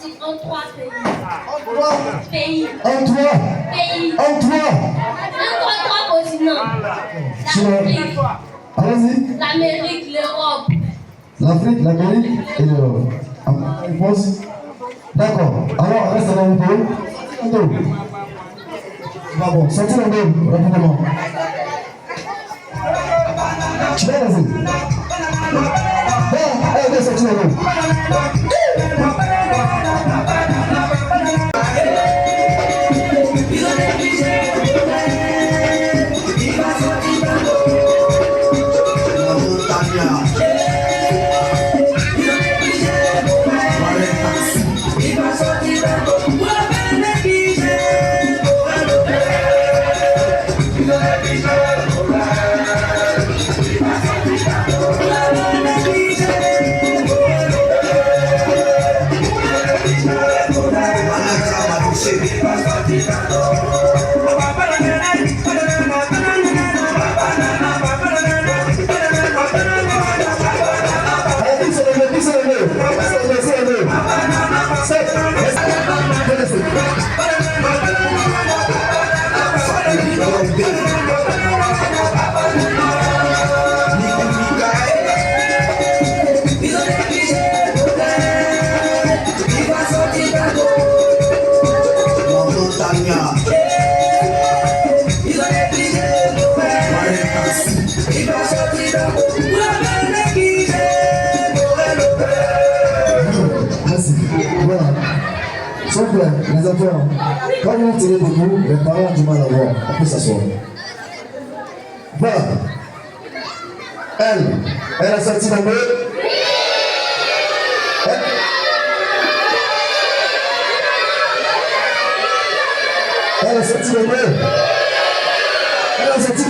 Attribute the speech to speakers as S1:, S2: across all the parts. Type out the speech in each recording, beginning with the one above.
S1: sorti en 3 pays.
S2: En trois
S1: Pays.
S2: En trois
S1: Pays.
S2: En trois
S1: Trois continents. L'Afrique,
S2: Allez-y.
S1: l'Amérique, l'Europe.
S2: L'Afrique, l'Amérique et l'Europe. On pose. D'accord. Alors, reste dans le dos. Bah bon, sortez le dos, rapidement. Tu vas vas-y. Allez, sortez le dos. Les enfants, quand vous tirez debout, les parents ont du mal à voir. On peut s'asseoir. Voilà. Elle a sorti la main. Elle a sorti la main. Elle a sorti.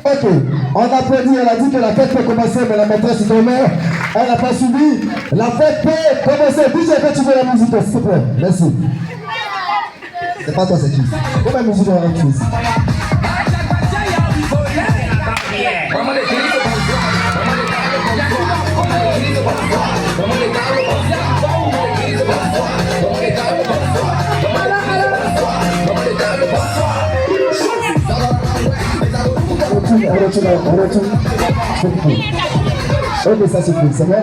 S2: Ok, on applaudit, elle a dit que la fête peut commencer, mais la maîtresse dormait, elle n'a pas suivi. La fête peut commencer. DJ, quand tu veux la musique, s'il te plaît. Merci. C'est pas toi, c'est qui? Combien de musique on va mettre ici? On retourne. Ok, ça suffit, c'est bon?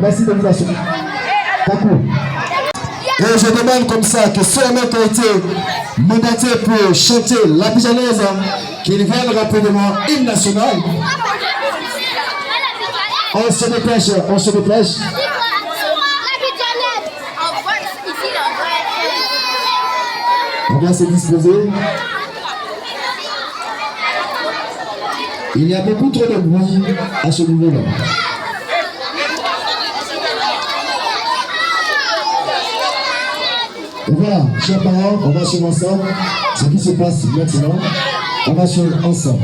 S2: Merci de vous assurer. Beaucoup. Et je demande comme ça que ceux qui ont été mandatés pour chanter la Bijanaise, qu'ils viennent rapidement hymne national. On se dépêche, on se dépêche. On vient se disposer. Il y a beaucoup trop de bruit à ce niveau-là. Et voilà, chers parents, on va suivre ensemble ce qui se passe maintenant. On va suivre ensemble.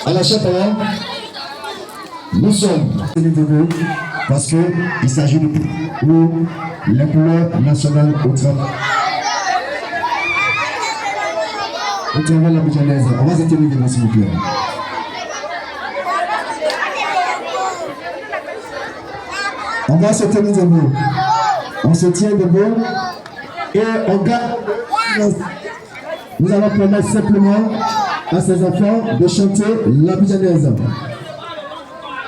S2: À la chapelle, nous sommes parce qu'il s'agit de les couleurs nationales au travail. On te révèle la bouillonnaise. On va se tenir devant, s'il vous plaît. On va se tenir debout. On se tient debout et on garde. Nous allons permettre simplement à ces enfants de chanter la bouillonnaise.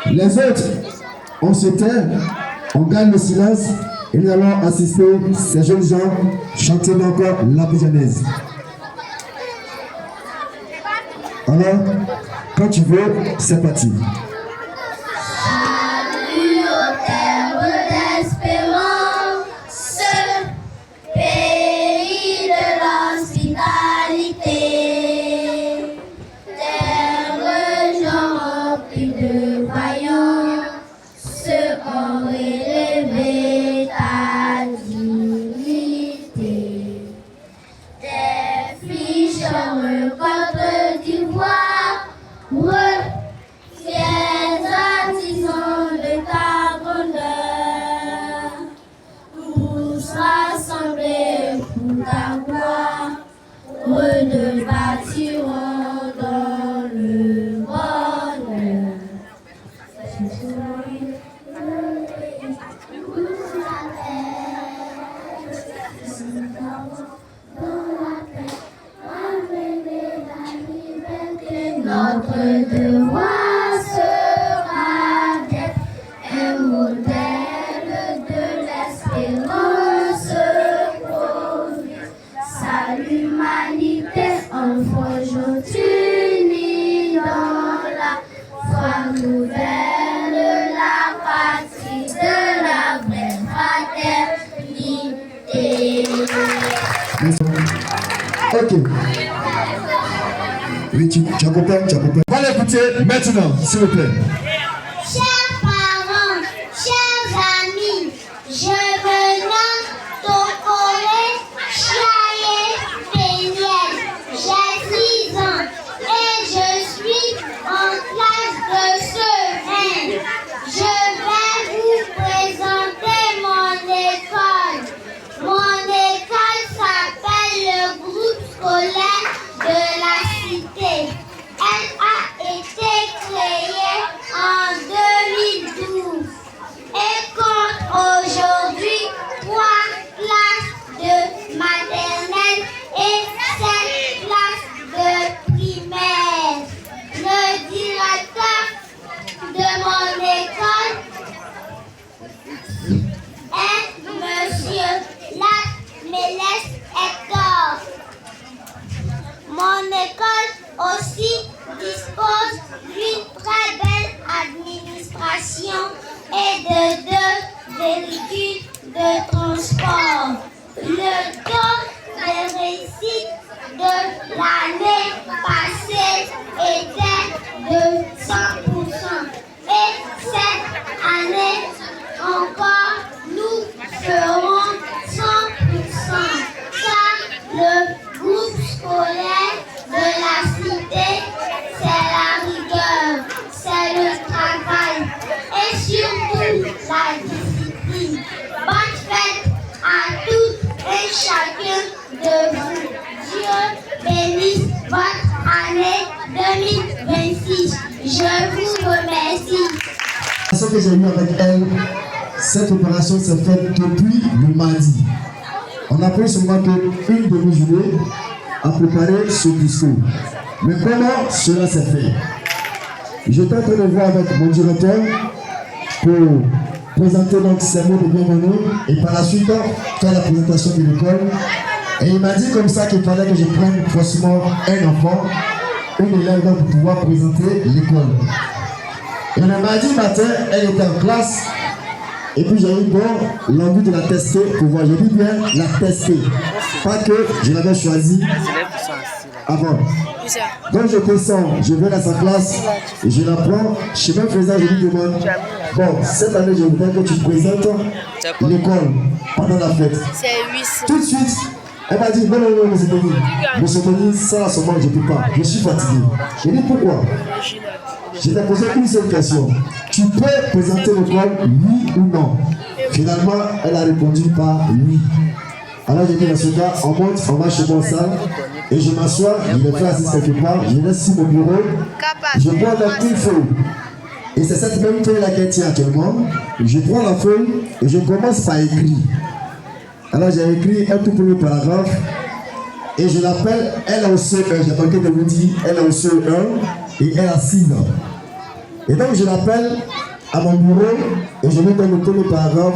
S2: Les autres, on se tait, on gagne le silence et nous allons assister ces jeunes gens chanter encore la bouillonnaise. Alors, quand tu veux, c'est parti.
S3: Salut au terme d'espérance, pays de l'hospitalité, terre gens remplis de vaillance, ont élevé ta dignité. Des fiches en Côte d'Ivoire, fiers artisans de ta grandeur, tous rassemblés pour ta gloire, nous bâtirons dans le bonheur. Notre devoir sera d'être un modèle de l'espérance pour sa l'humanité en forge unie dans la foi nouvelle, la patrie de la vraie fraternité.
S2: Ok. Oui, tu accompagnes, tu accompagnes. On va l'écouter maintenant, s'il vous plaît.
S3: Chers parents, chers amis, je me nomme Tokole Chiaye Péniel. J'ai 6 ans et je suis en classe de CE1. Je vais vous présenter mon école. Mon école s'appelle le groupe scolaire de la cité. Elle a été créée en 2012 et compte aujourd'hui 3 classes de maternelle et 7 classes de primaire. Le directeur de mon école est Monsieur Mélès Hector. Mon école aussi dispose d'une très belle administration et de 2 véhicules de transport. Le taux de réussite de l'année passée était de 100%. Et cette année encore, nous ferons 100%. Car le groupe scolaire de la cité, c'est la rigueur, c'est le travail et surtout la discipline. Bonne fête à toutes et chacun de vous. Dieu bénisse votre année 2026. Je vous remercie.
S2: Ce que j'ai eu avec elle, cette opération s'est faite depuis le mardi. On a pris seulement qu'une demi-journée à préparer ce discours. Mais comment cela s'est fait? J'étais en train de voir avec mon directeur pour présenter donc ces mots de bienvenue et par la suite faire la présentation de l'école. Et il m'a dit comme ça qu'il fallait que je prenne forcément un enfant, une élève pour pouvoir présenter l'école. Et le mardi matin, elle était en classe. Et puis j'ai eu l'envie de la tester pour voir. J'ai dit bien la tester. Pas que je l'avais choisi avant. Donc je descends, je vais à sa classe, et je la prends. Chemin faisant, je lui demande, bon, cette année je voudrais que tu présentes l'école pendant la fête. Tout de suite, elle m'a dit, non, monsieur Tony, ça à ce moment je ne peux pas, je suis fatigué. Je lui ai dit pourquoi? Je t'ai posé une seule question. Tu peux présenter l'école, oui ou non? Finalement, elle a répondu par oui. Alors j'ai dit dans ce cas, on monte, on va chez mon salle et je m'assois, je me fais assis quelque part, je laisse sur mon bureau, je prends donc une feuille. Et c'est cette même feuille là qu'elle tient actuellement. Je prends la feuille et je commence par écrire. Alors j'ai écrit un tout premier paragraphe et je l'appelle, elle a au CE1, j'ai manqué de vous dire, elle a au CE1 et elle a 6 ans. Et donc je l'appelle à mon bureau et je lui donne le premier paragraphe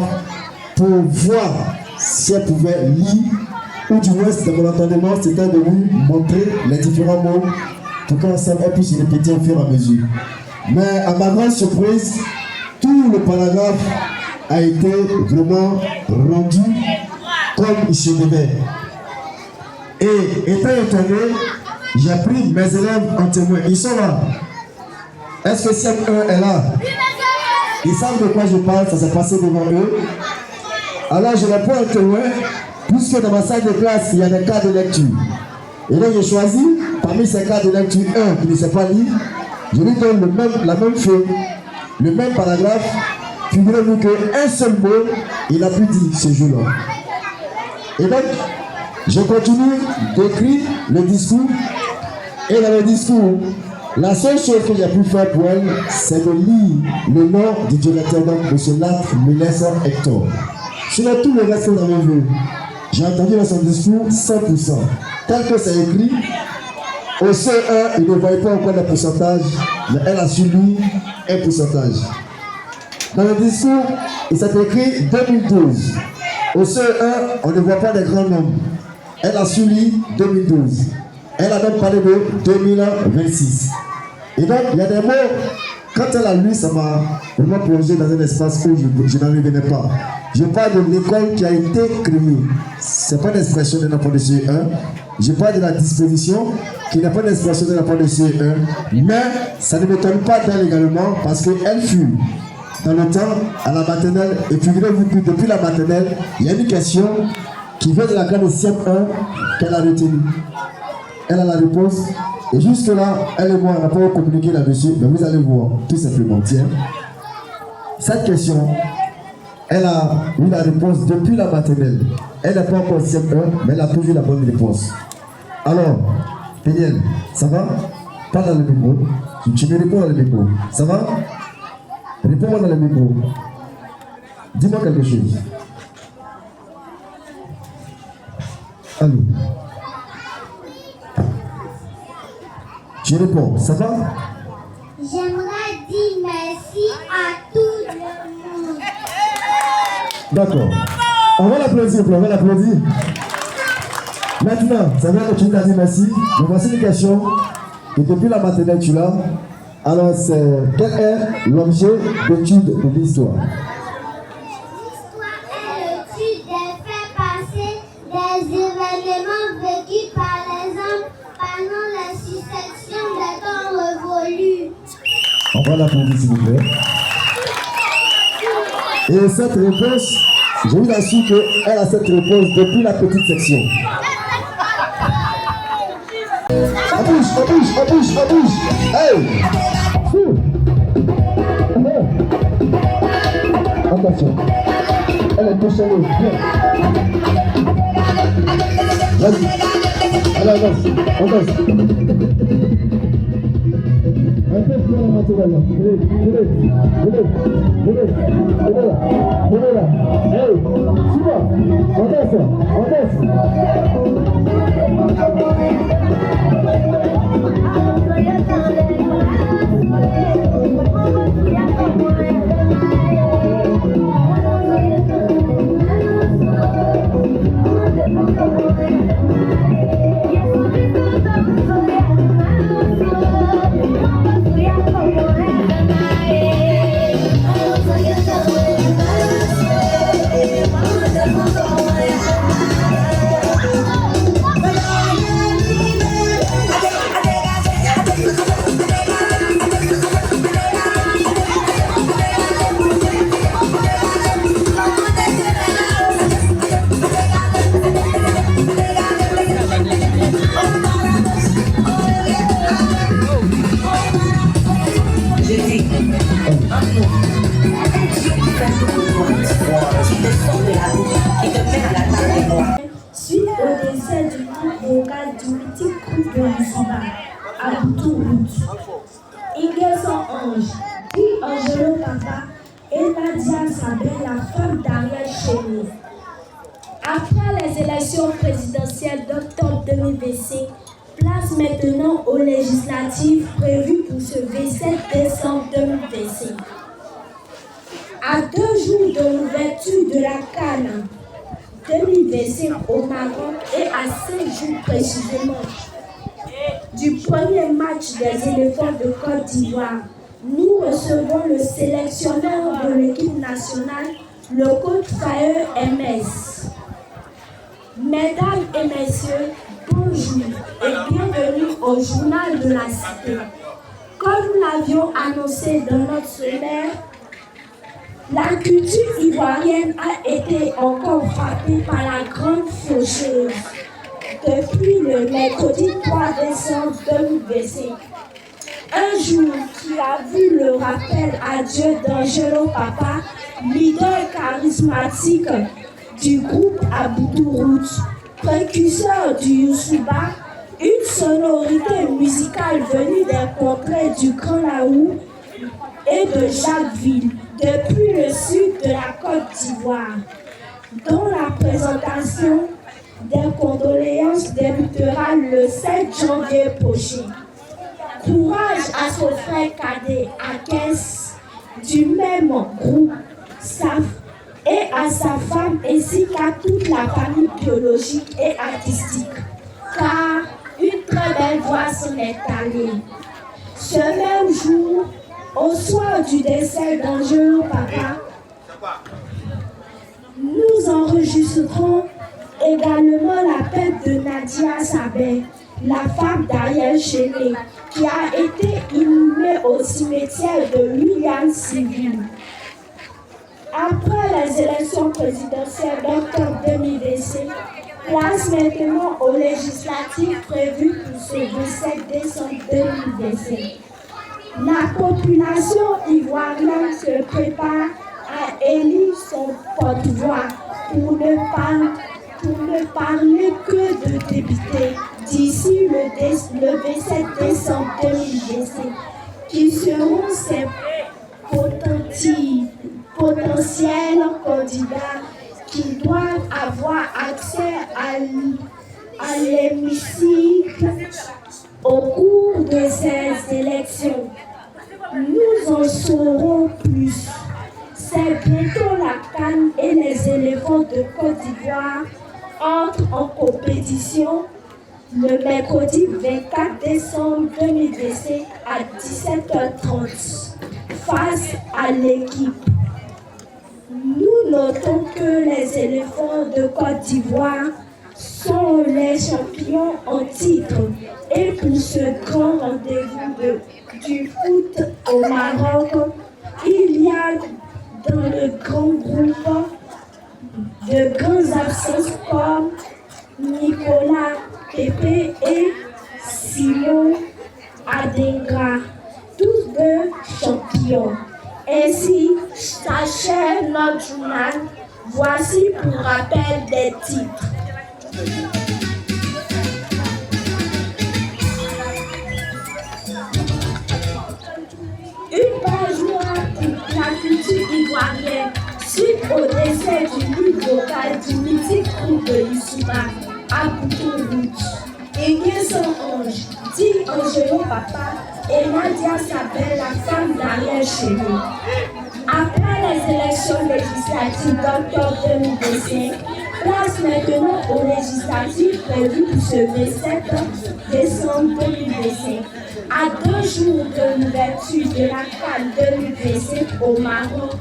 S2: pour voir si elle pouvait lire ou du moins dans mon entendement c'était de lui montrer les différents mots pour qu'elle puisse répéter au fur et à mesure. Mais à ma grande surprise, tout le paragraphe a été vraiment rendu comme il se devait. Et étant étonné, j'ai pris mes élèves en témoin. Ils sont là. Est-ce que CM1 est là? Ils savent de quoi je parle, ça s'est passé devant eux. Alors je les prends en témoin, puisque dans ma salle de classe, il y a des cas de lecture. Et donc j'ai choisi, parmi ces cas de lecture, un qui ne sait pas lire, je lui donne la même feuille, le même paragraphe. Figurez-vous qu'un seul mot, il a pu dire ce jour-là. Et donc, je continue d'écrire le discours. Et dans le discours, la seule chose que j'ai pu faire pour elle, c'est de lire le nom du directeur, donc M. Lat Mélès Hector. Sinon, tout le reste que vous avez vu, j'ai entendu dans son discours 100%. Tel que c'est écrit, au CE1, il ne voyait pas encore le pourcentage, mais elle a suivi un pourcentage. Dans le discours, il s'est écrit 2012. Au CE1, on ne voit pas les grands nombres. Elle a suivi 2012. Elle a même parlé de 2026. Et donc, il y a des mots, quand elle a lu, ça m'a vraiment plongé dans un espace où je n'en revenais pas. Je parle de l'école qui a été créée. Ce n'est pas une expression de n'importe de CE1. Je parle de la disposition qui n'est pas une expression de la part de CE1. Mais ça ne m'étonne pas d'elle également parce qu'elle fut dans le temps à la maternelle. Et figurez-vous que depuis la maternelle, il y a une question qui vient de la classe de CM1 qu'elle a retenue. Elle a la réponse. Et jusque-là, elle et moi, on n'a pas communiqué là-dessus. Mais vous allez voir, tout simplement. Tiens, cette question, elle a eu la réponse depuis la maternelle. Elle n'a pas encore CM1, mais elle a toujours la bonne réponse. Alors, Péniel, ça va? Parle dans le micro. Tu me réponds dans le micro. Ça va? Réponds-moi dans le micro. Dis-moi quelque chose. Allô? Je réponds. Ça va?
S3: J'aimerais dire merci à tout le monde.
S2: D'accord. On va l'applaudir, on va l'applaudir. Maintenant, ça veut dire que tu t'as dit merci. Mais voici une question. Et depuis la maternelle, tu l'as. Alors, quel est l'objet d'étude de l'histoire?
S3: L'histoire est l'étude des faits passés, des événements vécus par les hommes pendant la succession des temps révolus.
S2: On va l'applaudir, s'il vous plaît. Et cette réponse, je vous assure qu'elle a cette réponse depuis la petite section. On bouge, on bouge, on bouge, on bouge. Hey! Attention. Elle est touchée. Viens. Vas-y. Allez, avance. Avance. Un peu plus la maternelle. Venez là. Hey! Suis-moi. On
S4: de Youssouba, à Boutouroute. Ingerson Ange, dit Angelo Papa, et Nadia Sabé, la femme d'Ariel Chénier. Après les élections présidentielles d'octobre 2025, place maintenant aux législatives prévues pour ce 27 décembre 2025. À 2 jours de l'ouverture de la CAN 2025 au Maroc et à 5 jours précisément du premier match des éléphants de Côte d'Ivoire, nous recevons le sélectionneur de l'équipe nationale, le coach Faye MS. Mesdames et messieurs, bonjour et bienvenue au journal de la cité. Comme nous l'avions annoncé dans notre sommaire, la culture ivoirienne a été encore frappée par la grande faucheuse depuis le mercredi 3 décembre 2025. Un jour qui a vu le rappel à Dieu d'Angelo Papa, leader charismatique du groupe à Boutouroute, précurseur du Youssouba, une sonorité musicale venue des contrées du Grand Laou et de Jacquesville, depuis le sud de la Côte d'Ivoire, dont la présentation des condoléances débutera le 7 janvier prochain. Courage à son frère cadet Akès du même groupe SAF et à sa femme ainsi qu'à toute la famille biologique et artistique, car une très belle voix s'en est allée. Ce même jour, au soir du décès d'Angelo Papa, nous enregistrerons également la perte de Nadia Sabé, la femme d'Ariel Chénier, qui a été inhumée au cimetière de Williams-Civil. Après les élections présidentielles d'octobre 2025, place maintenant aux législatives prévues pour ce 27 décembre 2025. La population ivoirienne se prépare à élire son porte-voix pour ne parler que de députés d'ici le 27 décembre 2025, qui seront ses potentiels candidats qui doivent avoir accès à l'hémicycle au cours de ces élections. Nous en saurons plus. C'est bientôt la CAN et les éléphants de Côte d'Ivoire entrent en compétition le mercredi 24 décembre 2025 à 17h30 face à l'équipe. Nous notons que les éléphants de Côte d'Ivoire sont les champions en titre et pour ce grand rendez-vous du foot au Maroc, il y a dans le grand groupe de grands absents comme Nicolas Pepe et Simon Adengra, tous deux champions. Ainsi s'achève notre journal. Voici pour rappel des titres. Une page noire pour la culture ivoirienne suite au décès du lead vocal du mythique groupe de Youssouba à Boutouroute. Ingerson Ange, dit Angelo Papa, et Nadia Sabé, la femme d'Ariel Chénier. Après les élections législatives d'octobre 2025, place maintenant aux législatives prévues pour ce 27 décembre 2025. À 2 jours de l'ouverture de la CAN 2025 au Maroc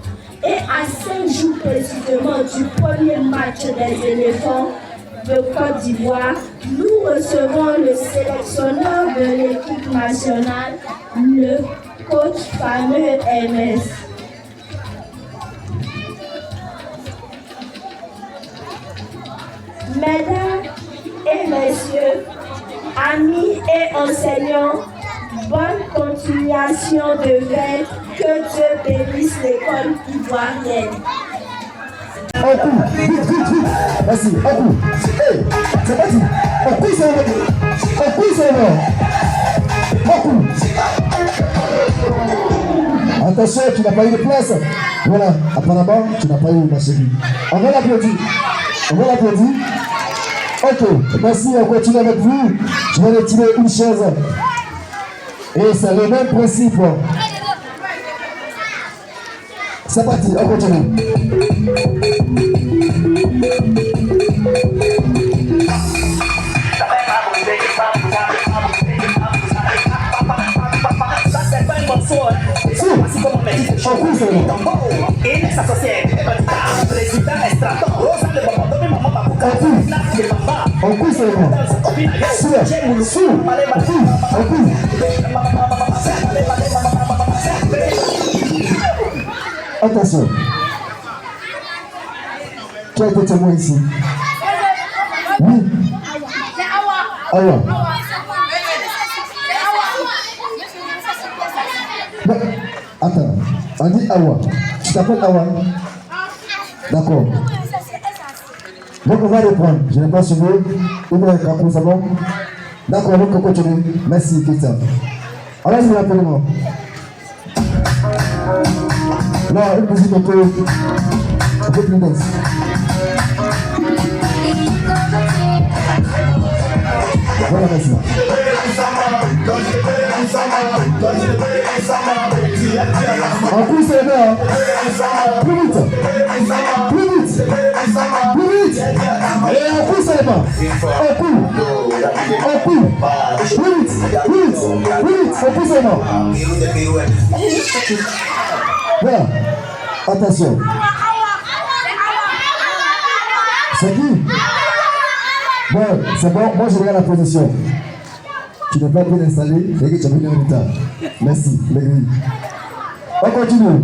S4: et à 5 jours précisément du premier match des éléphants de Côte d'Ivoire, nous recevons le sélectionneur de l'équipe nationale, le coach fameux MS. Mesdames et messieurs, amis et enseignants, bonne continuation de veille, que Dieu bénisse l'école ivoirienne.
S2: Un coup, vite, vite, vite. Vas-y, un coup. Hey, c'est parti. Un coup, c'est d'abord. Beaucoup. Attention, tu n'as pas eu de place. Voilà, apparemment, tu n'as pas eu ma chérie. On va l'applaudir. On va l'applaudir. Ok, merci, on continue avec vous. Je vais retirer une chaise. Et c'est le même principe. C'est parti, on continue. On couille seulement. Attention. Qui a été témoin ici? Oui. Awa. Attends, on dit Awa. Tu t'appelles Awa? D'accord. Donc on va reprendre. Je n'ai pas suivi. Où est le capot, c'est bon? D'accord, donc on continue. Merci, Christian. Alors, je vous rappelle moi. Non, une musique un peu plus dense. Voilà, merci. En plus, c'est bien. Plus vite. Plus vite. Plus vite. Et en plus, c'est bien. Un coup. Un coup. Plus vite. Plus vite. Plus vite. En plus, c'est bien. Voilà. Attention. C'est qui? Bon, c'est bon. Moi, je regarde la position. Tu n'es pas bien installé, et que tu as venu en retard. Merci, les grilles. On continue.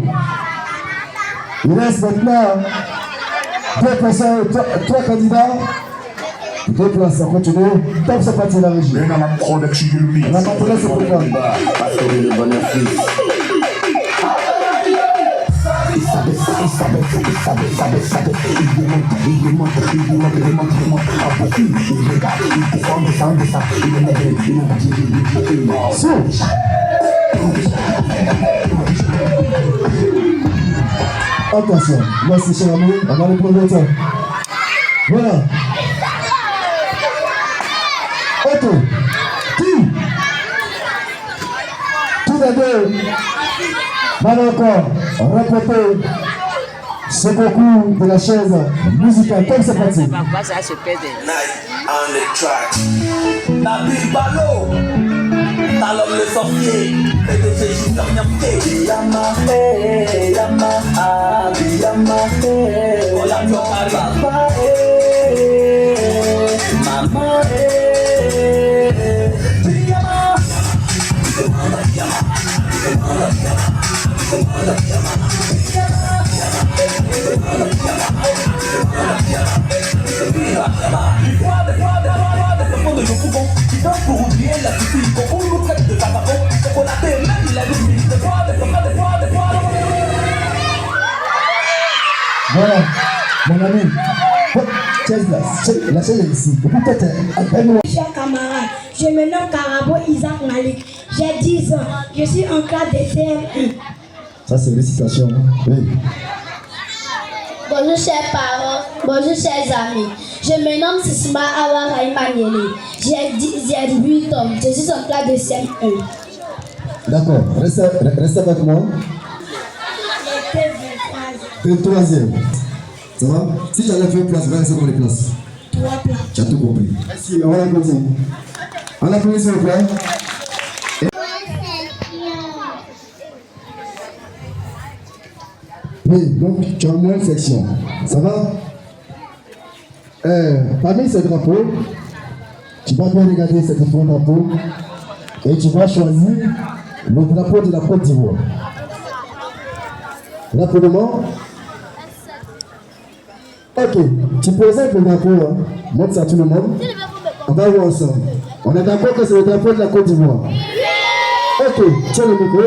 S2: Il reste maintenant 2 personnes, 3 candidats. 2 places, on continue. Top, c'est parti la régie. On a contrôlé ce programme. Attention, merci cher ami, on va le prendre le temps. Voilà. Ok. Qui? Tout d'abord, maintenant encore, répétez ce concours de la chaise musicale. Comme c'est parti.
S5: Nabil Balo, Talon le sorcier, PDG Junior Niamté, Yama, Yama, Abi Yama, Olamio Papa, Maman, Yama,
S2: Voilà, mon ami. La chaise est ici. Peut-être appelle-moi.
S4: Chers camarades, je me nomme Karabo Isaac Malik. J'ai 10 ans. Je suis en classe de CM1.
S2: Ça, c'est une récitation. Oui.
S3: Bonjour chers parents, bonjour chers amis. Je me nomme Sissima Awa Raïmaniele. J'ai 18 ans. Je suis en classe de CM1.
S2: D'accord, restez avec moi. Le troisième. Ça va? Si tu as fait une place, va rester dans les places.
S4: 3 places.
S2: Tu as tout compris. Merci, on va applaudir. On applaudit s'il vous plaît. Oui, donc tu as moins de section. Ça va? Parmi ces drapeaux, tu vas bien regarder ces différents drapeaux et tu vas choisir le drapeau de la Côte d'Ivoire. Là pour le moment, ok, tu présentes le drapeau, hein. Montre ça à tout le monde. On va voir ensemble. On est d'accord que c'est le drapeau de la Côte d'Ivoire. Ok, tiens le micro.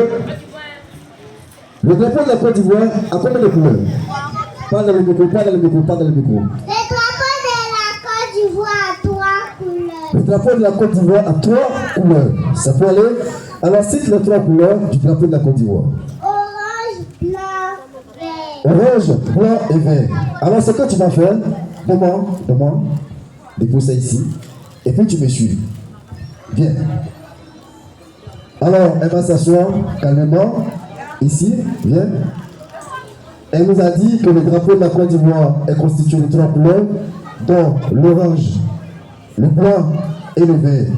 S2: Le drapeau de la Côte d'Ivoire a combien de couleurs? Pas dans le micro, pas dans le micro, pas dans le micro.
S3: Le drapeau de la Côte d'Ivoire a 3 couleurs.
S2: drapeau de la Côte d'Ivoire a 3 couleurs. Ça peut aller. Alors, cite les 3 couleurs du drapeau de la Côte d'Ivoire.
S3: Orange, blanc, vert.
S2: Orange, blanc et vert. Alors, ce que tu vas faire, demande, dépose ça ici. Et puis, tu me suis. Viens. Alors, elle va s'asseoir calmement. Ici, viens. Elle nous a dit que le drapeau de la Côte d'Ivoire est constitué de 3 couleurs, dont l'orange, le blanc et le vert.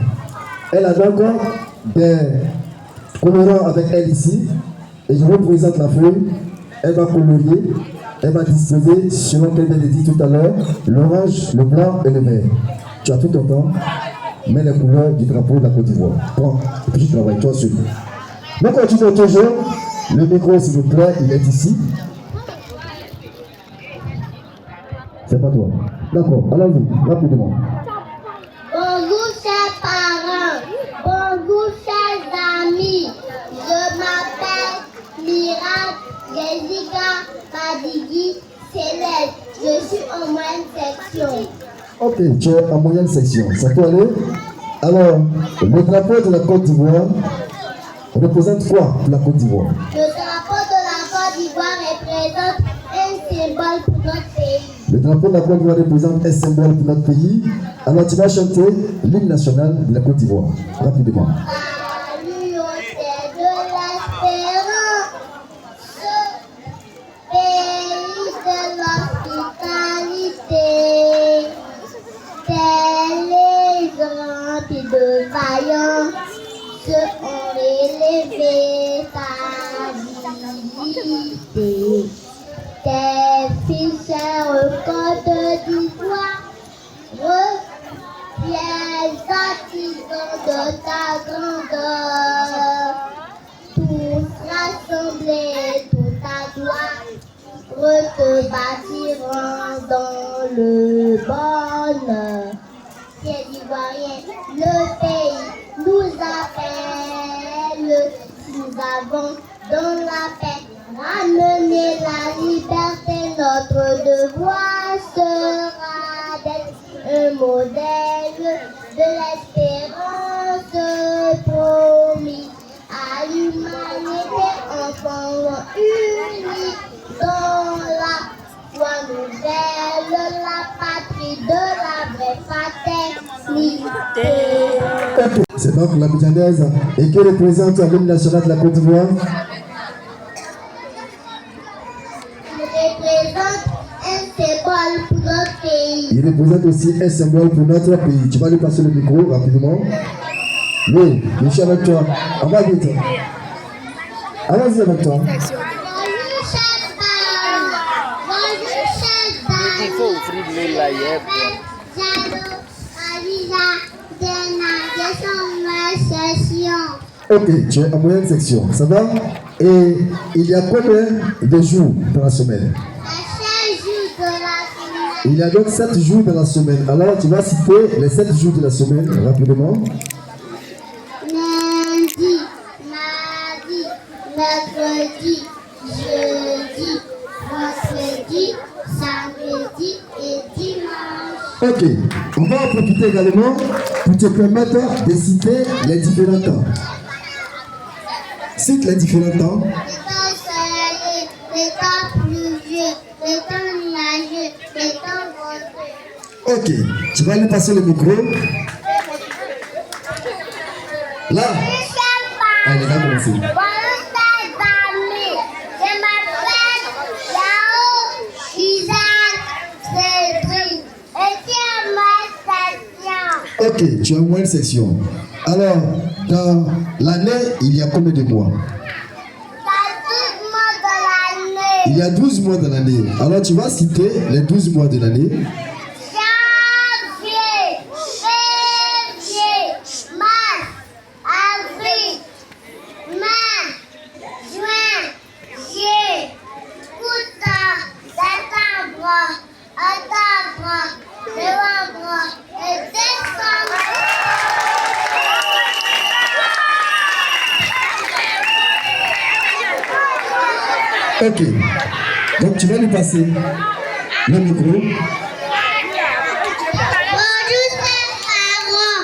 S2: Elle a donc des colorants avec elle ici. Et je vous présente la feuille. Elle va colorier. Elle va disposer, selon qu'elle vient de dire tout à l'heure, l'orange, le blanc et le vert. Tu as tout ton temps. Mets les couleurs du drapeau de la Côte d'Ivoire. Prends. Et puis tu travailles toi seul. Nous continuons toujours. Le micro, s'il vous plaît, il est ici. C'est pas toi. D'accord, allons-y, rapidement.
S3: Bonjour chers parents, bonjour chers amis. Je m'appelle Miracle Jessica Madigui Céleste. Je suis en moyenne section.
S2: Ok, tu es en moyenne section. Ça peut aller. Alors, le drapeau de la Côte d'Ivoire représente quoi pour la Côte d'Ivoire?
S3: Le drapeau de la Côte d'Ivoire représente un symbole pour notre pays.
S2: Le drapeau de la Côte d'Ivoire représente un symbole pour notre pays. Alors, tu vas chanter l'hymne national de la Côte d'Ivoire. Rapidement.
S3: Salut au ciel de l'espérance, pays de l'hospitalité. Tes exemples de vaillants se ont élevé ta dignité. Tes fichères Côte d'Ivoire reviennent artisans de ta grandeur. Tous rassemblés, toute ta gloire, te bâtiront dans le bonheur. Ciel ivoirien, le pays nous appelle. Nous avons dans la paix ramener la liberté. Notre devoir sera d'être un modèle de l'espérance promis à l'humanité. Enfants unis dans la foi nouvelle, la patrie de la vraie fraternité.
S2: C'est donc la Bidjanaise et qui représente l'hymne national de la Côte d'Ivoire.
S3: Il représente un symbole pour notre pays.
S2: Il représente aussi un symbole pour notre pays. Tu vas lui passer le micro rapidement. Oui, je suis avec toi. On va vite. Allons-y avec toi.
S3: Bonjour chers parents, bonjour chers amis.
S2: Ok, tu es en moyenne section, ça va? Et il y a combien de jours dans la semaine?
S3: 7 jours de la semaine.
S2: Il y a donc 7 jours dans la semaine. Alors tu vas citer les 7 jours de la semaine rapidement.
S3: Lundi, mardi, mercredi, jeudi, vendredi, samedi et dimanche.
S2: Ok, on va en profiter également pour te permettre de citer les différents temps. Cite les différents temps.
S3: Le temps soleil, le temps pluvieux, le temps nuageux, le temps venteux.
S2: Ok, tu vas lui passer le micro. Là, allez, on va commencer.
S3: Bonjour chers amis, je m'appelle Yao, Isaac, Cédric, et c'est ma station.
S2: Ok, tu as moins une section. Alors, dans l'année, il y a combien de mois?
S3: Il y a 12 mois de l'année.
S2: Il y a 12 mois dans l'année. Alors, tu vas citer les 12 mois de l'année.
S3: Janvier, février, mars, avril, mai, juin, juillet, août, septembre, octobre, novembre et décembre.
S2: Ok. Donc, tu vas lui passer le micro.
S3: Bonjour chers parents,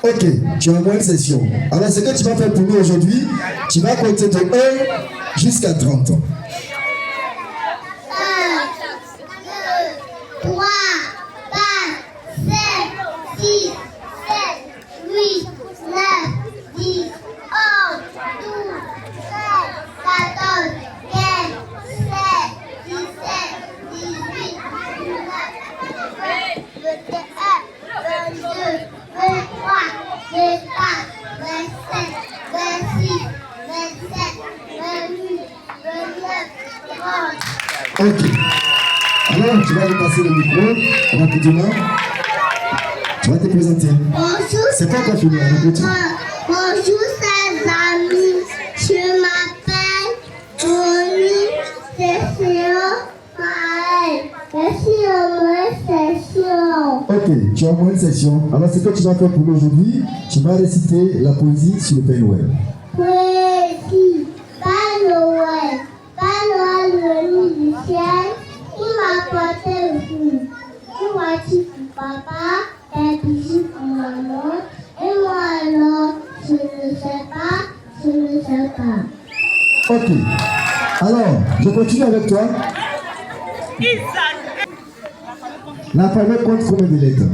S2: Ok, tu as moins de session. Alors, ce que tu vas faire pour nous aujourd'hui, tu vas compter de 1 jusqu'à 30.
S3: 1, 2, 3, 4, 5, 6, 7, 8, 9, 10, 11, 12, 13, 14, 15, 16, 17, 18, 19, 20, 21, 22, 23, 24, 27, 26, 27, 28, 29, 30.
S2: Ok. Alors, tu vas lui passer le micro rapidement. Tu vas te présenter.
S3: Bonjour.
S2: C'est pas encore fini, on écoute.
S3: Bonjour, chers amis. Je m'appelle Tony Session Maël. Merci à ma session.
S2: Ok, tu as moins de session. Alors, ce que tu vas faire pour nous aujourd'hui, tu vas réciter la poésie sur le Père Noël.
S3: Poésie. Père Noël. Père Noël venu du ciel. Il m'a apporté le fruit. Une voiture pour papa, un bijou pour maman. Et moi alors, je ne sais pas.
S2: Ok. Alors, je continue avec toi. L'alphabet compte combien de lettres?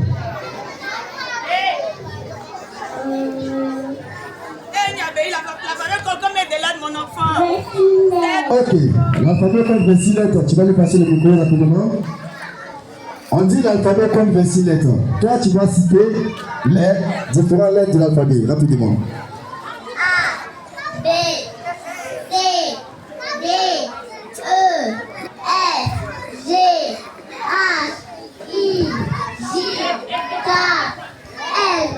S2: Ok. L'alphabet compte 26 lettres. Tu vas lui passer le micro rapidement. On dit l'alphabet compte 26 lettres. Toi, tu vas citer les différentes lettres de l'alphabet rapidement.
S3: B, C, D, E, F, G, H, I, J, K, L,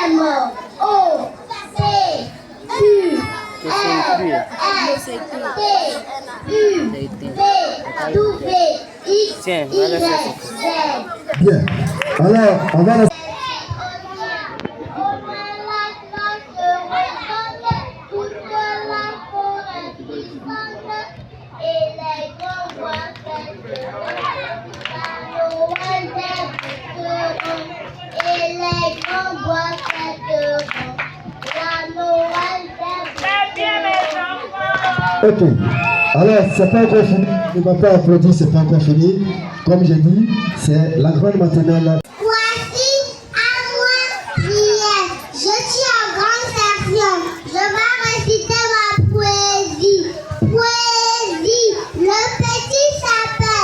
S3: M, O, P, Q, R, S, T, U, V, W, X, Y, Z.
S2: Bien. Alors, on va... Ok. Alors, c'est pas encore fini. Ne va pas applaudir, c'est pas encore fini. Comme j'ai dit, c'est la grande maternelle.
S3: Voici à moi prière. Je suis en grande session. Je vais réciter ma poésie. Poésie. Le petit sapin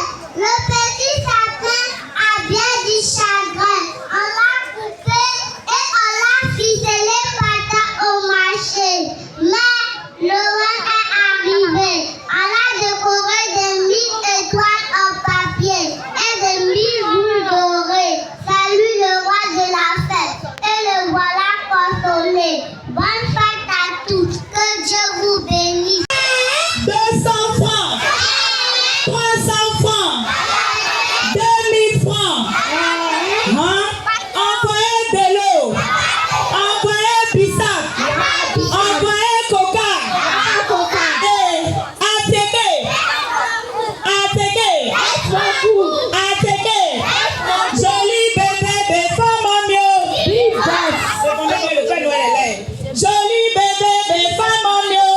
S3: a bien du chagrin. On l'a coupé et on l'a ficelé pendant au marché. Mais Noël est arrivé. On a décoré des 1000 étoiles en papier et des 1000 boules dorées. Salut le roi de la fête et le voilà consolé. Bonne fête à tous, que Dieu vous bénisse.
S5: 200 francs, 300 francs, 2000 francs. Hein? Envoyez de l'eau, envoyez Bissap, envoyez Coca. Et ATK, joli bébé de femme en mieux. Joli bébé de femme en mieux.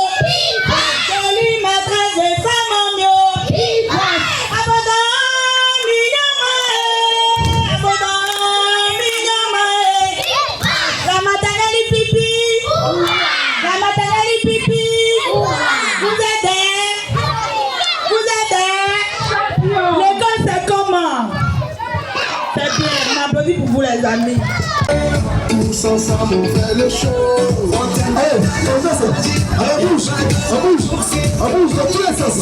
S5: Joli maîtresse de femme en mieux. Abondant mignonne. La maternelle pipi. Vous êtes l'école c'est comment? C'est bien, on applaudit pour vous les amis.
S2: Tous ensemble, on fait le show. Allez, on fait ça. Allez, bouge, on bouge dans tous les sens.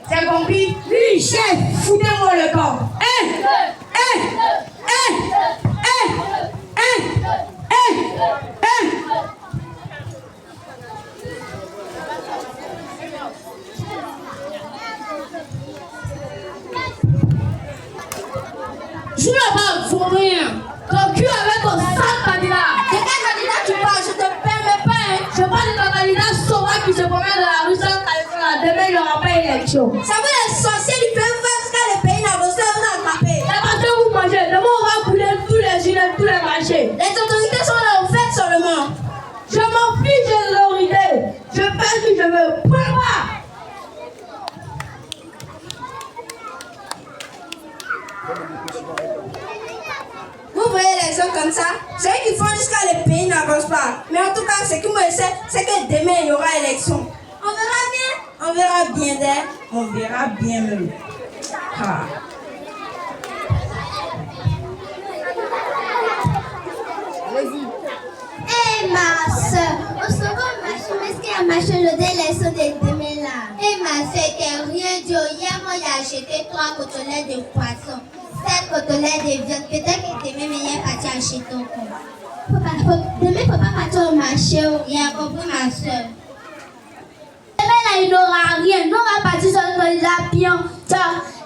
S4: C'est compris? Oui, chef. Foutez-moi le corps. Tu n'as pas pour rien. Ton cul avec ton sale candidat. De quel candidat tu parles? Je te permets pas. Hein. Je parle de ton candidat sauvage qui se promène dans la rue sans calcul. Demain, il n'y aura pas élection. Ça veut les sorciers, ils peuvent faire ce que les pays n'ont pas attrapé. C'est parce que vous mangez. Demain, on va couler tous les gilets, tous les marchés. Les autorités sont là, au fait seulement. Je m'en fiche de l'autorité. Je fais ce que je veux. Point barre. Vous voyez les gens comme ça, c'est eux qui font jusqu'à les pays n'avancent pas. Mais en tout cas, ce que moi je sais, c'est que demain il y aura élection. On verra bien. On verra bien d'air. On verra bien même. Ah.
S3: Eh ma soeur, au second marché, est-ce qu'il y a marché le d'élection de demain là? Eh ma soeur, t'es rien dit. Hier, moi j'ai acheté 3 côtelettes de poisson, 7 côtelettes de viande. Peut-être que demain, il est parti acheter ton compte. Demain, il ne faut pas partir au marché. Il y a compris ma soeur. Demain là, il n'aura rien. Nous, on va partir sur le candidat pion.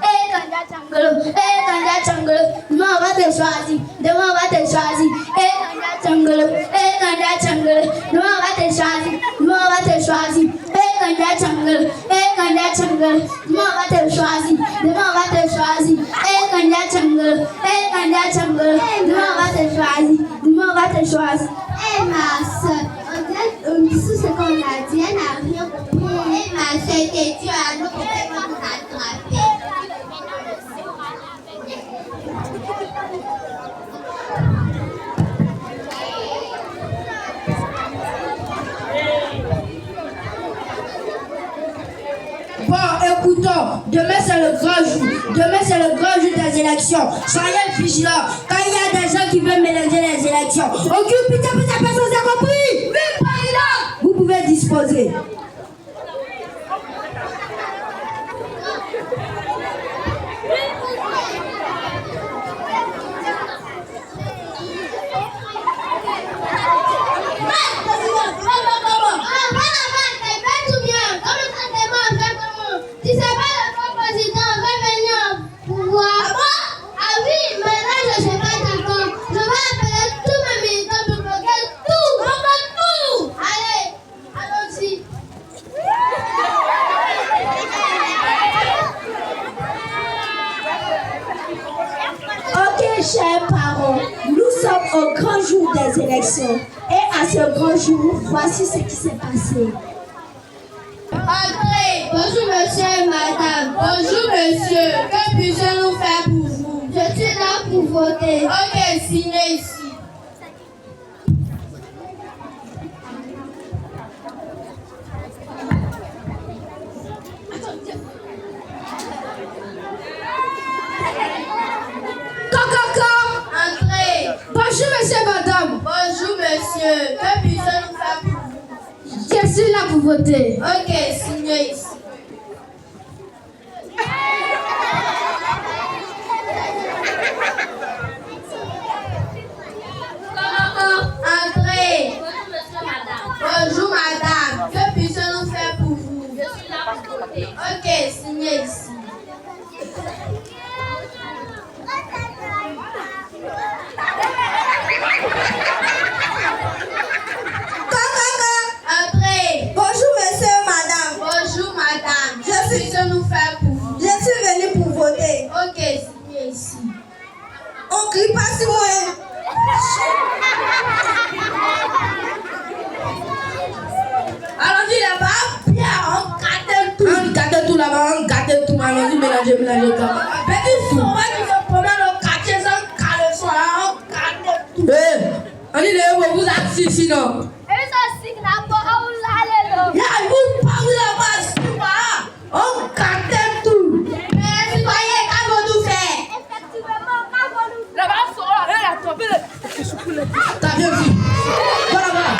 S3: Eh, candidat Tchangolo. Eh, candidat Tchangolo. Demain, on va te choisir. Demain, on va te choisir. Eh, candidat Tchangolo. Eh, candidat Tchangolo. Demain, on va te choisir. Demain, on va te choisir. Eh, candidat Tchangolo. Eh, candidat Tchangolo. Demain, on va te choisir. Demain, on va te choisir. Eh, candidat Tchangolo. Eh, candidat Tchangolo. Demain, on va te choisir. Demain, on va te choisir. Eh, ma soeur, on dit tout ce qu'on a dit. Elle n'a rien compris. Eh, ma soeur, que Dieu a nous complètement nous attraper.
S4: Bon, écoutons, demain c'est le grand jour. Demain c'est le grand jour des élections. Soyez vigilants. Quand il y a des gens qui veulent mélanger les élections, occupez personne, vous avez compris? Oui, président. Vous pouvez disposer. Chers parents, nous sommes au grand jour des élections. Et à ce grand jour, voici ce qui s'est passé.
S3: Entrez. Bonjour monsieur et madame.
S4: Bonjour monsieur, que puis-je nous faire pour vous?
S3: Je suis là pour voter.
S4: Ok, signez ici. Bonjour monsieur et madame. Bonjour monsieur, que puis-je nous faire pour vous? Je suis là pour voter. Ok, signez ici. Entrez. Bonjour madame, que puis-je nous faire pour vous? Je suis là pour voter. Ok, signez ici. Entrez. Bonjour monsieur, madame. Bonjour madame. Je suis venu nous faire pour vous. Je suis venu pour voter. Ok, signez ici. On crie pas si moi. Allons-y là-bas, bien, on gâte tout. On gâte tout là-bas, on gâte tout. Allons-y, mélanger. Petit sauvage qui se promène au quartier sans caleçon, on gâte tout. Eh, on dit les vous assis ici, non? Ya, vous parlez là-bas, on gâte tout. Mais citoyens, qu'avons-nous fait? Là-bas, on sort là, là, tombé. T'as bien vu? Voilà, voilà.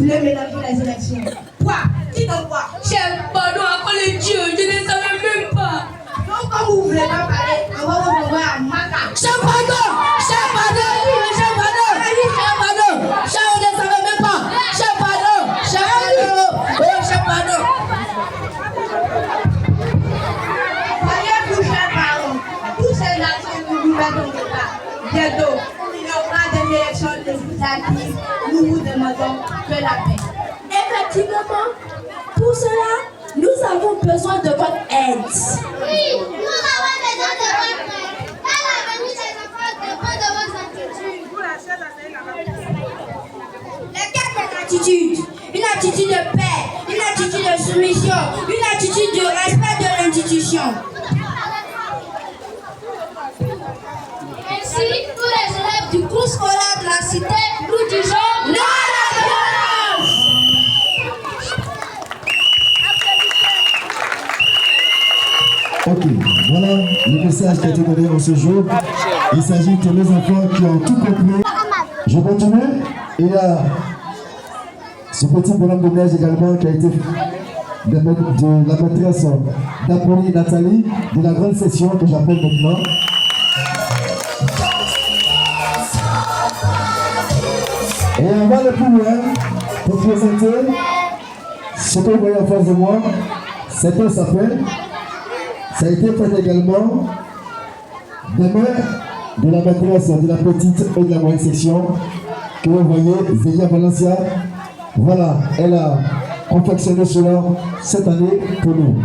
S4: voulez mélanger les élections? Quoi? Qui t'envoie?
S1: Chef, pardon, après les dieux, je ne savais même pas.
S4: Donc, comme vous voulez pas parler, on va vous envoyer à Maca.
S5: Chef, pardon! Chef, pardon! Chef, pardon! Chef, pardon! Chef, on ne savait même pas! Chef, pardon! Chef, pardon! Oh, chef, pardon!
S4: Voyez-vous, chers parents, tous ces actions que nous mettons de là, bientôt, il y aura des élections législatives. Nous vous demandons de la paix.
S6: Effectivement, pour cela, nous avons besoin de votre aide.
S3: Oui, nous avons besoin de votre aide. Quand la venue des enfants dépend de vos attitudes.
S6: Lesquelles attitudes? Une attitude de paix, une attitude de soumission, une attitude de respect de l'institution.
S3: Ainsi, tous les élèves du groupe scolaire de la cité, nous disons non à la violence.
S2: Ok, voilà le message qui a été donné en ce jour. Il s'agit de nos enfants qui ont tout compris. Je continue. Il y a ce petit bonhomme de neige également qui a été de la maîtresse d'Apolline Nathalie de la grande session que j'appelle maintenant. Et on va le plus loin pour présenter ce que vous voyez en face de moi. C'est un sapin. Ça a été fait également des mains de la maîtresse de la petite et de la moyenne section que vous voyez, Zélia Valencia. Voilà, elle a confectionné cela cette année pour nous.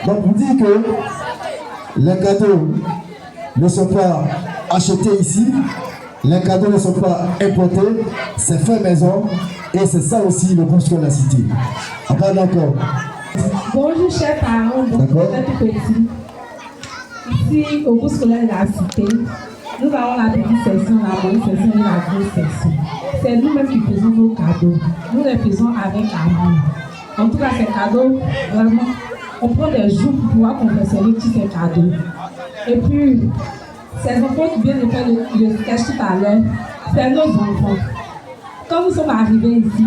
S2: Donc vous dites que les cadeaux ne sont pas achetés ici, les cadeaux ne sont pas importés, c'est fait maison et c'est ça aussi le groupe scolaire de la cité. Après d'accord.
S7: Bonjour chers parents, bonjour tout petit. Ici au groupe scolaire de la cité, nous avons la petite section, la moyenne section et la grosse section. C'est nous-mêmes qui faisons nos cadeaux. Nous les faisons avec amour. En tout cas, ces cadeaux, vraiment, on prend des jours pour pouvoir confectionner tous ces cadeaux. Et puis, ces enfants qui viennent de faire le sketch tout à l'heure, c'est nos enfants. Quand nous sommes arrivés ici,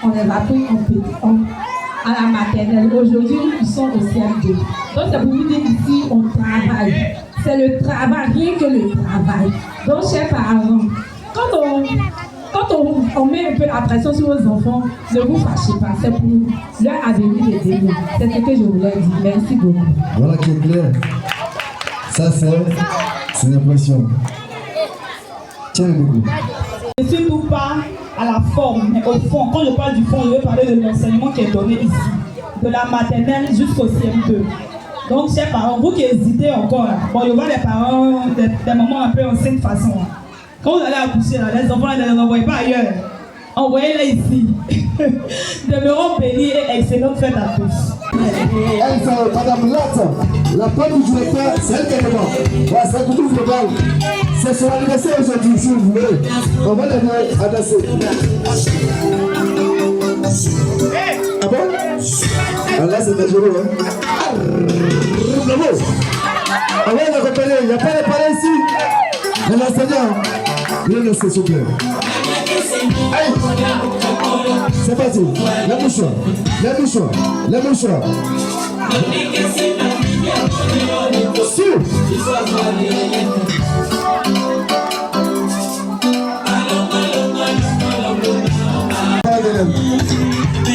S7: on les a pris à la maternelle. Aujourd'hui, ils sont au CM2. Donc, c'est pour vous dire qu'ici, on travaille. C'est le travail, rien que le travail. Donc, chers parents, quand on met un peu la pression sur vos enfants, ne vous fâchez pas. C'est pour leur avenir et demain. C'est ce que je voulais dire. Merci beaucoup.
S2: Voilà qui est clair. Ça, c'est l'impression. Tiens le micro.
S5: Je ne suis tout pas à la forme, mais au fond, quand je parle du fond, je vais parler de l'enseignement qui est donné ici, de la maternelle jusqu'au CM2. Donc, chers parents, vous qui hésitez encore, bon, je vois les parents, des mamans un peu en cette façon. Quand vous allez accoucher, les enfants, ne les envoyez pas ailleurs. Envoyez-les ici. Demeurons bénis et excellente fête à tous.
S2: Elle fait Madame Latte, la femme du directeur, c'est elle qui est devant. Voilà, c'est elle qui trouve devant. C'est son anniversaire aujourd'hui, si vous voulez. On va l'aider à danser. Ah bon? Ah là, c'est dangereux, hein? Bravo! Ah ouais, on va repérer. Il n'y a pas de parler ici. Les enseignants. Viens laisser, s'il vous plaît. Aïe! C'est parti. La mouchoir. La mouchoir. La mouchoir. Sûr.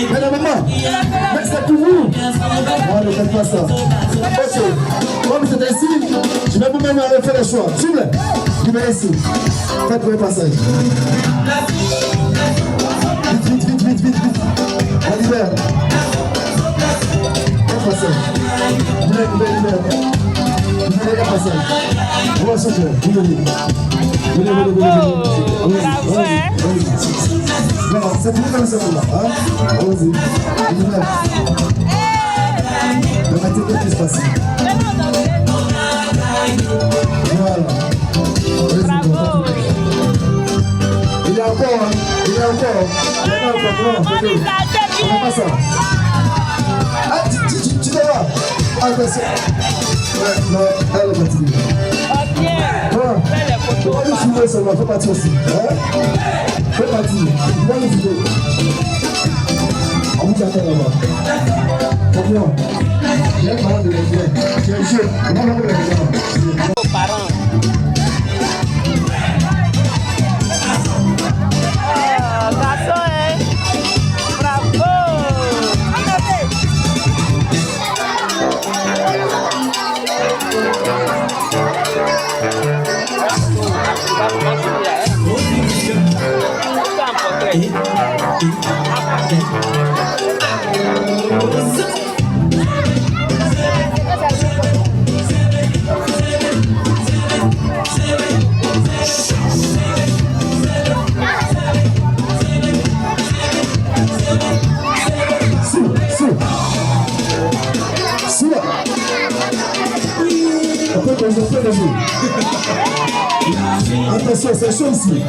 S2: Madame, maman, mais c'est pour vous. Non, ne faites pas ça. Ok, comme c'est ainsi, je vais vous-même aller faire le choix. S'il vous plaît, libérez ici. Faites le passage. Vite. On libère. Un passage. Libère. Libérez un passage. On va souffler. Venez. Non, c'est pour comme ça là. Hein? Allons-y. Le matériel qui se passe. Voilà. Bravo. Il y a encore. Non, c'est tout. On fait pas ça. Ah, tu te vois. Attention. Non, elle est fatiguée. Voilà. Tu vas nous filmer seulement, faut partir aussi. Hein? Faut partir. Tu vas nous filmer. vous attendez là-bas. Champion, j'ai un parent de l'Indien. Tu es jeune. On va voir les gens.
S8: Parents. Garçon, hein? Bravo!
S2: Attention, c'est chaud ici.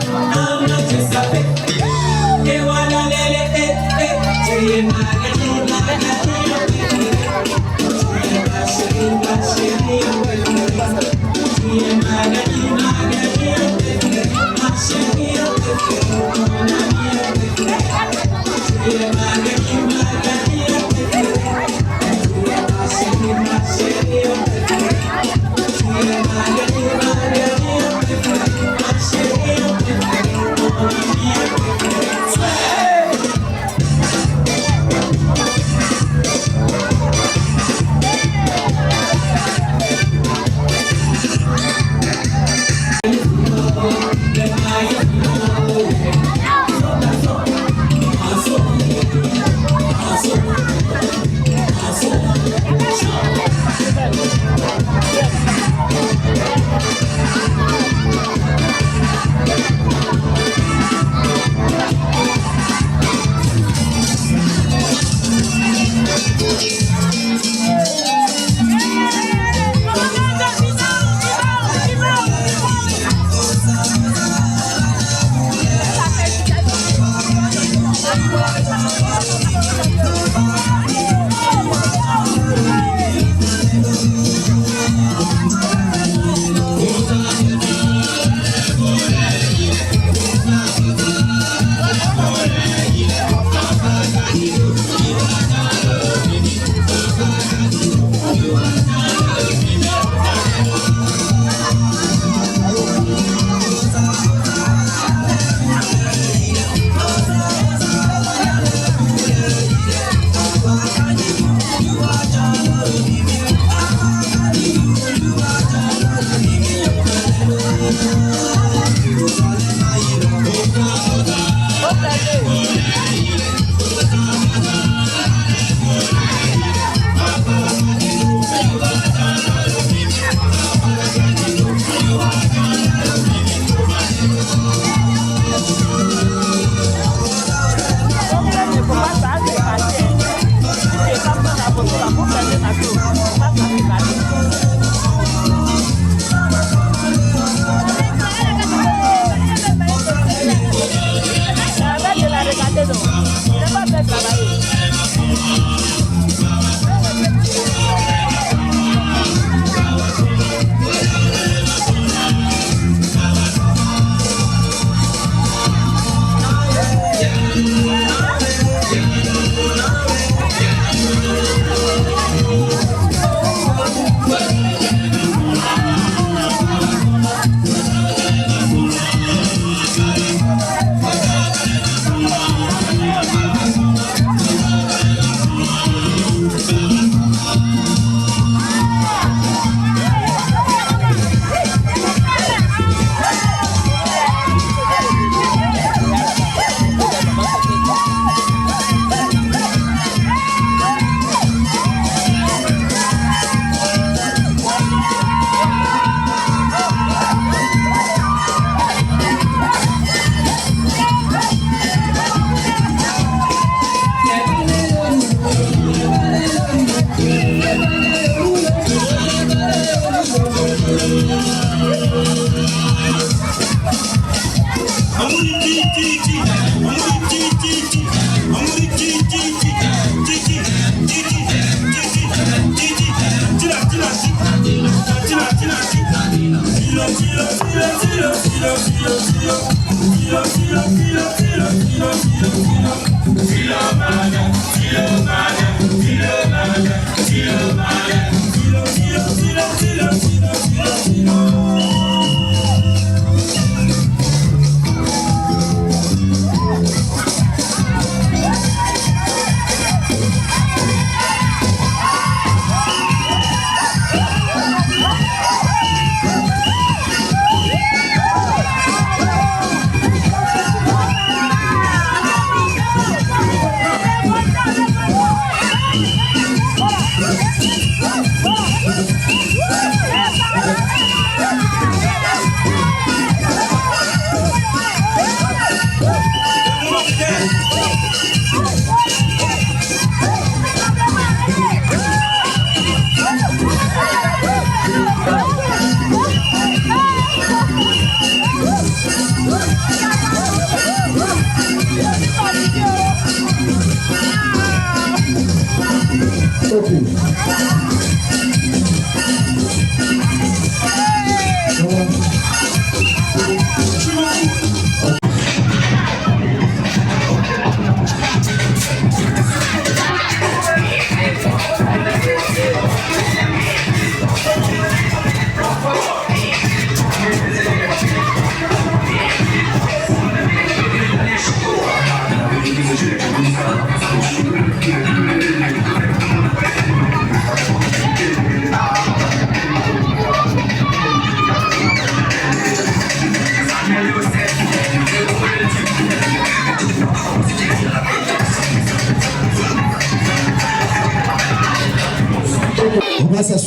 S9: Tilo,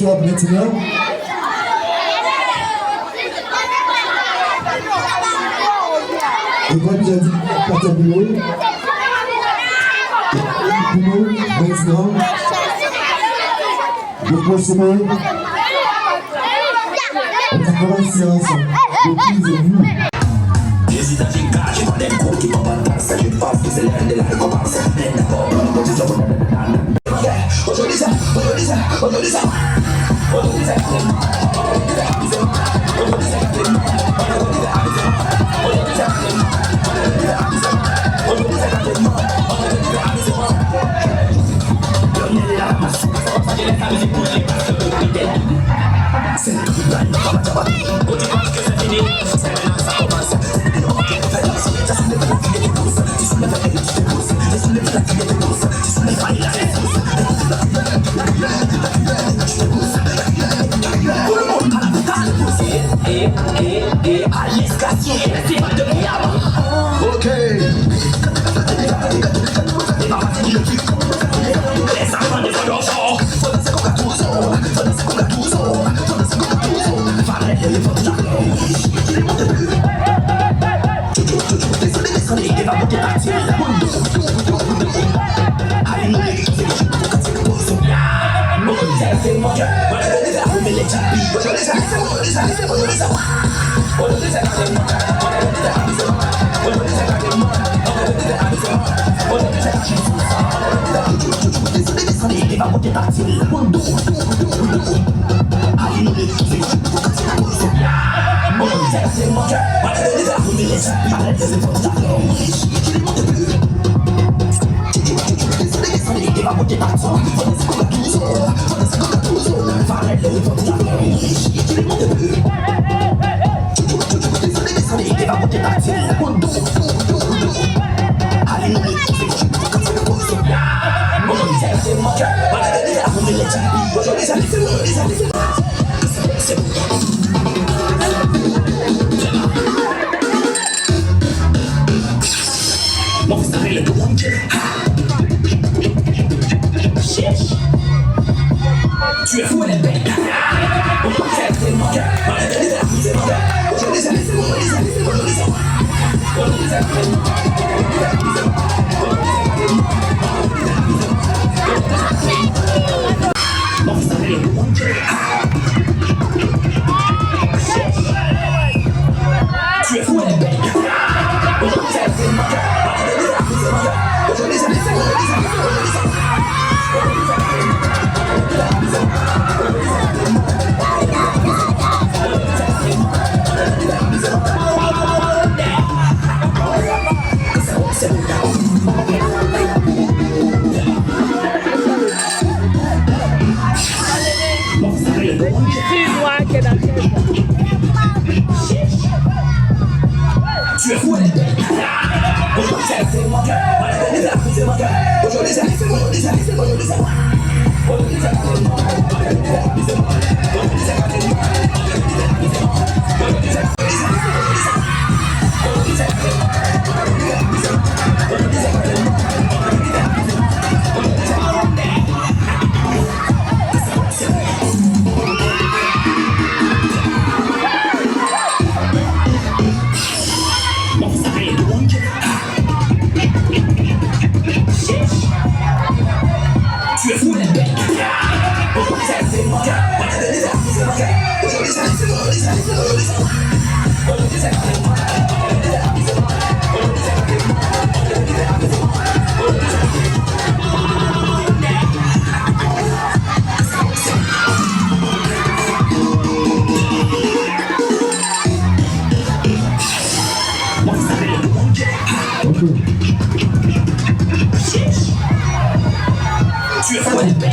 S2: soir maintenant. Et comme j'ai dit, partez boulot. Boulot, maintenant. Vous procédez. On va commencer ensemble. Depuis vous. Je pense que c'est l'heure de la récompense. Tu es fou, elle est belle. Tu es fou, elle est belle. Tu es fou, elle est belle. Tu es fou, elle est belle. Tu es fou, elle est belle.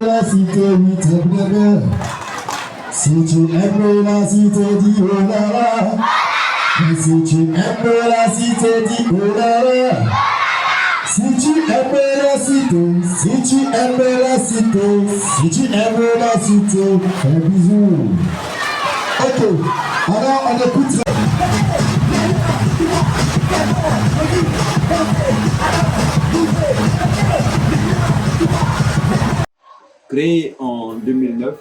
S2: La cité, oui, très bien. Si tu aimes la cité, dis oh là là. Et si tu aimes la cité, dis oh là là. Si tu aimes la cité, si tu aimes la cité, si tu aimes la cité, un bisou. Ok, alors on écoute.
S9: Créé en 2009,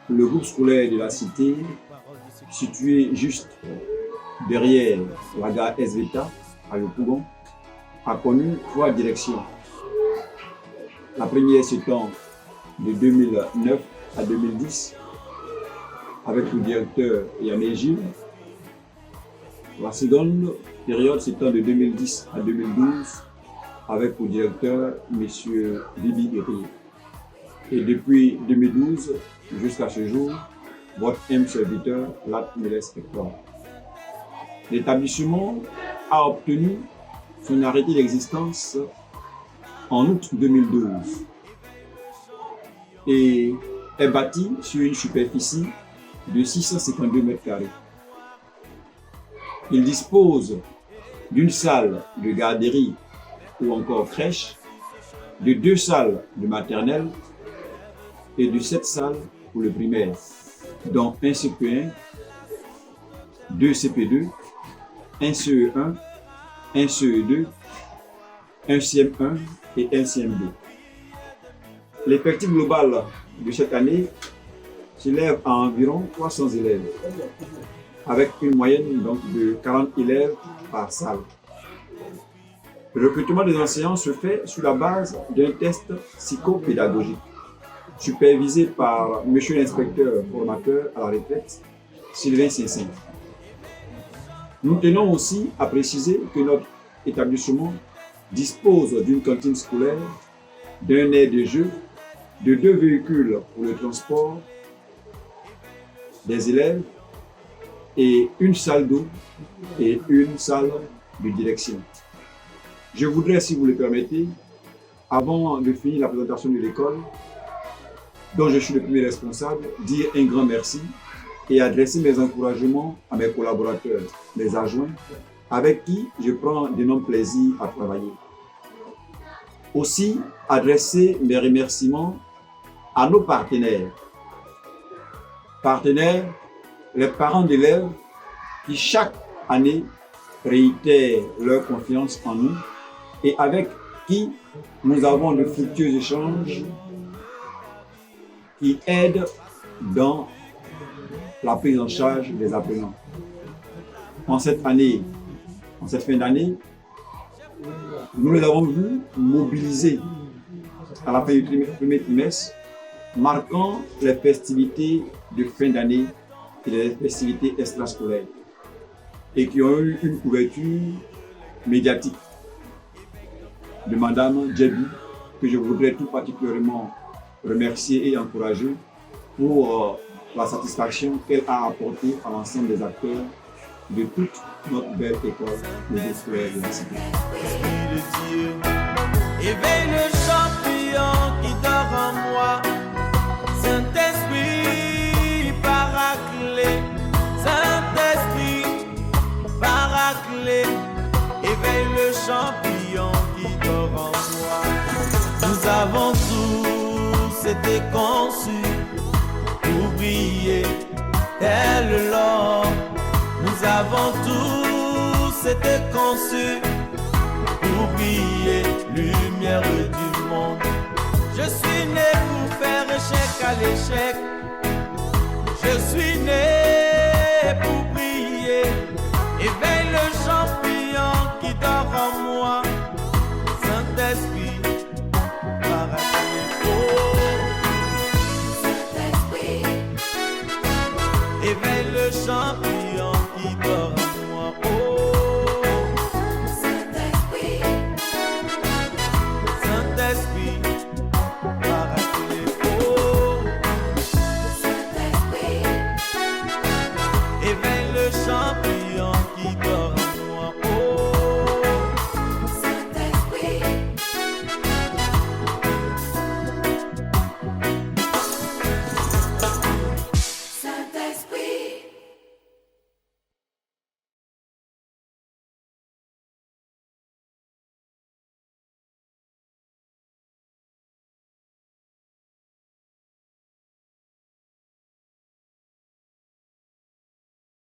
S9: le groupe scolaire de la cité, situé juste derrière la gare SVTA à Yopougon, a connu 3 directions. La première s'étend de 2009 à 2010 avec le directeur Yanné Gilles. La seconde période s'étend de 2010 à 2012 avec le directeur M. Bibi Iri. Et depuis 2012 jusqu'à ce jour, votre M serviteur, Lat Meles Hector. L'établissement a obtenu son arrêté d'existence en août 2012 et est bâti sur une superficie de 652 m². Il dispose d'une salle de garderie ou encore crèche, de 2 salles de maternelle et de 7 salles pour le primaire, dont un CP1, 2 CP2, un CE1, un CE2, un CM1 et un CM2. L'effectif global de cette année s'élève à environ 300 élèves, avec une moyenne donc de 40 élèves par salle. Le recrutement des enseignants se fait sur la base d'un test psychopédagogique, supervisé par M. l'inspecteur formateur à la retraite, Sylvain Saint-Saint. Nous tenons aussi à préciser que notre établissement dispose d'une cantine scolaire, d'un aire de jeu, de 2 véhicules pour le transport des élèves et une salle d'eau et une salle de direction. Je voudrais, si vous le permettez, avant de finir la présentation de l'école, dont je suis le premier responsable, dire un grand merci et adresser mes encouragements à mes collaborateurs, mes adjoints, avec qui je prends d'énormes plaisirs à travailler. Aussi, adresser mes remerciements à nos partenaires. Partenaires, les parents d'élèves qui chaque année réitèrent leur confiance en nous et avec qui nous avons de fructueux échanges qui aident dans la prise en charge des apprenants. En cette fin d'année, nous les avons vus mobiliser à la fin du premier trimestre, marquant les festivités de fin d'année et les festivités extrascolaires, et qui ont eu une couverture médiatique de Madame Djebi, que je voudrais tout particulièrement remercier et encourager pour la satisfaction qu'elle a apportée à l'ensemble des acteurs de toute notre belle école de scolaire de la cité.
S8: Éveille le champion qui dort en moi, Saint-Esprit paraclé, Saint-Esprit paraclé, éveille le champion qui dort en moi. Nous avons tous été conçus pour briller tel l'or. Nous avons tous été conçus pour briller, lumière du monde. Je suis né pour faire échec à l'échec. Je suis né pour briller. Éveille le champion qui dort en moi. Saint-Esprit, paraclet. Oh, Saint-Esprit, éveille le champion qui dort en moi. Oh, Saint-Esprit, Saint-Esprit.